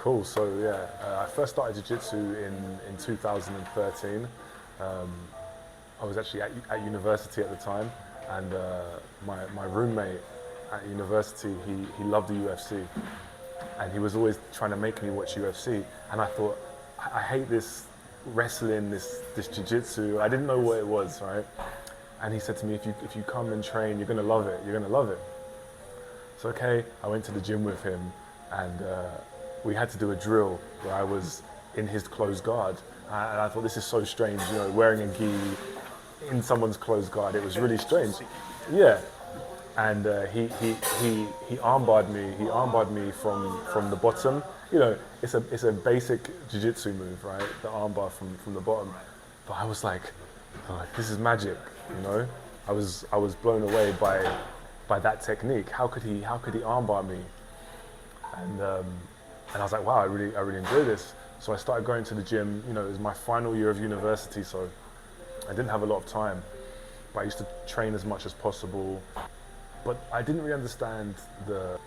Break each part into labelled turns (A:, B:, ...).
A: Cool. So yeah, I first started jiu-jitsu in 2013. I was actually at university at the time, and my roommate at university, he loved the UFC, and he was always trying to make me watch UFC. And I thought, I hate this wrestling, this jiu-jitsu. I didn't know what it was, right? And he said to me, if you come and train, you're gonna love it. You're gonna love it. So okay, I went to the gym with him, and we had to do a drill where I was in his closed guard, and I thought, this is so strange, you know, wearing a gi in someone's closed guard. It was really strange. Yeah. And he armbarred me. He armbarred me from the bottom. You know, it's a basic jiu-jitsu move, right? The armbar from the bottom. But I was like, oh, this is magic. You know, I was blown away by that technique. How could he armbar me? And I was like, wow, I really enjoy this. So I started going to the gym. You know, it was my final year of university, so I didn't have a lot of time. But I used to train as much as possible. But I didn't really understand the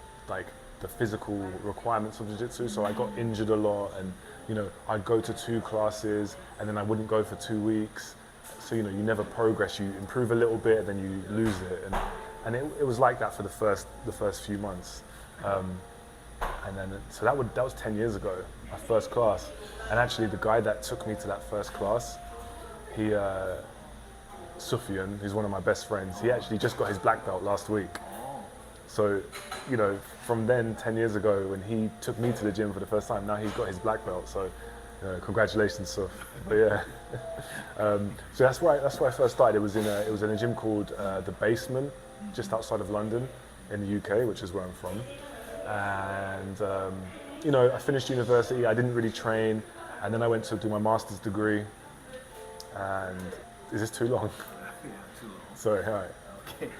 A: physical requirements of jiu-jitsu, so I got injured a lot, and you know, I'd go to 2 classes and then I wouldn't go for 2 weeks. So you know, you never progress. You improve a little bit, then you lose it, and it was like that for the first few months. And then so that was 10 years ago, my first class. And actually, the guy that took me to that first class, he. Sufyan, who's one of my best friends, he actually just got his black belt last week. So, you know, from then, 10 years ago, when he took me to the gym for the first time, now he's got his black belt. So, congratulations, Suf. But yeah, so that's why I first started. It was in a gym called The Basement, just outside of London, in the UK, which is where I'm from. And you know, I finished university. I didn't really train, and then I went to do my master's degree. And is this too long?
B: Yeah, too long.
A: Sorry, all right.
B: Okay.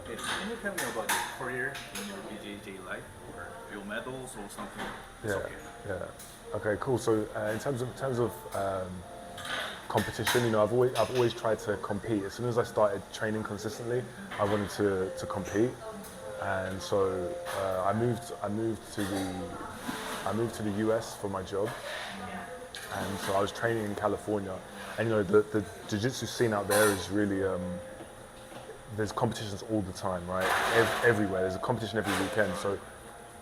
B: Can you tell me about your career in your BJJ life, or your medals or something? It's okay.
A: Yeah. Okay, cool. So in terms of competition, you know, I've always tried to compete. As soon as I started training consistently, I wanted to compete, and so I moved to the US for my job, and so I was training in California. And you know, the jiu-jitsu scene out there is really, there's competitions all the time, right? Everywhere, there's a competition every weekend. So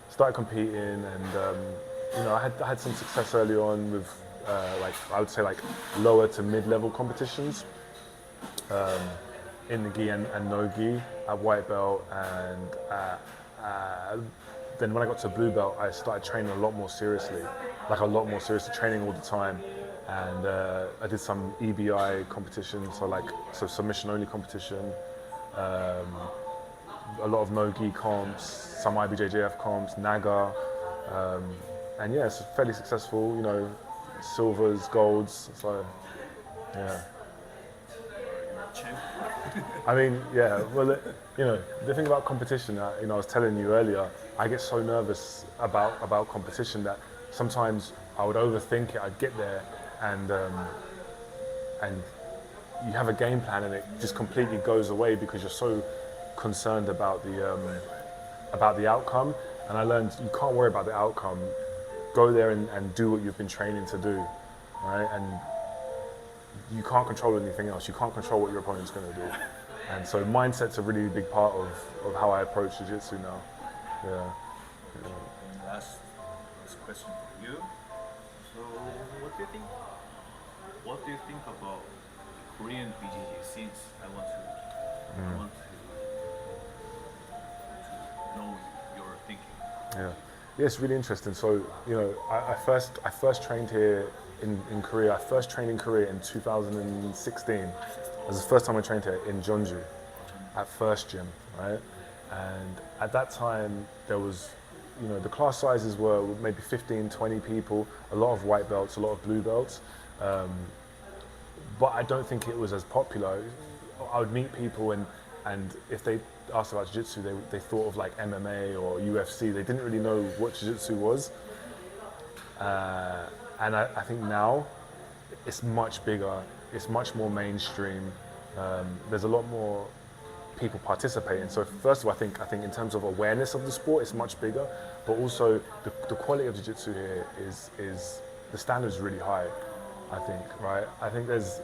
A: started competing, and you know, I had some success early on with, I would say lower to mid-level competitions, in the gi and no gi at white belt, and then when I got to blue belt, I started training a lot more seriously, training all the time. And I did some EBI competitions, so submission only competition, a lot of no-gi comps, some IBJJF comps, Naga, and yeah, it's fairly successful, you know, silvers, golds, so yeah. I mean, yeah, well, you know, the thing about competition, you know, I was telling you earlier, I get so nervous about competition that sometimes I would overthink it. I'd get there, and you have a game plan and it just completely goes away because you're so concerned about the outcome. And I learned you can't worry about the outcome. Go there and do what you've been training to do, right? And you can't control anything else. You can't control what your opponent's going to do. And so mindset's a really big part of how I approach jiu-jitsu now. Yeah.
B: Last question for you. So, what do you think about Korean BJJ since I want to know your thinking?
A: Yeah, it's really interesting. So, you know, I first trained here in Korea. I first trained in Korea in 2016. It was the first time I trained here in Jeonju, at First Gym, right? And at that time, there was, you know, the class sizes were maybe 15, 20 people, a lot of white belts, a lot of blue belts. But I don't think it was as popular. I would meet people and if they asked about jiu-jitsu, they thought of like MMA or UFC. They didn't really know what jiu-jitsu was. And I think now it's much bigger, it's much more mainstream. There's a lot more people participating. So first of all, I think in terms of awareness of the sport, it's much bigger, but also the quality of jiu-jitsu here is the standard is really high. I think, right? I think there's,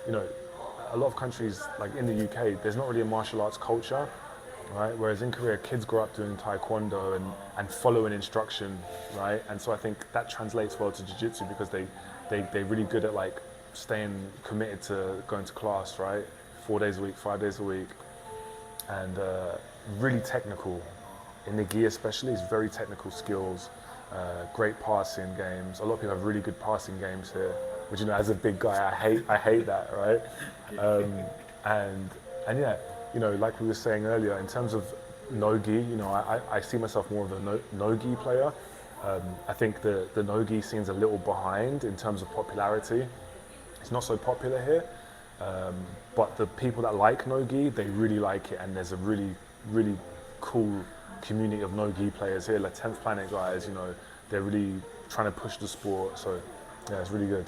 A: you know, a lot of countries like in the UK, there's not really a martial arts culture, right? Whereas in Korea, kids grow up doing taekwondo and following instruction, right? And so I think that translates well to jiu-jitsu because they're really good at like staying committed to going to class, right? 4 days a week, 5 days a week, and really technical. In the gi especially, it's very technical skills, great passing games. A lot of people have really good passing games here, which, you know, as a big guy, I hate that, right? And yeah, you know, like we were saying earlier, in terms of no-gi, you know, I see myself more of a no-gi player. I think the no-gi scene's a little behind in terms of popularity. It's not so popular here, but the people that like no-gi, they really like it, and there's a really, really cool community of no-gi players here, like 10th Planet guys, you know, they're really trying to push the sport, so yeah, it's really good.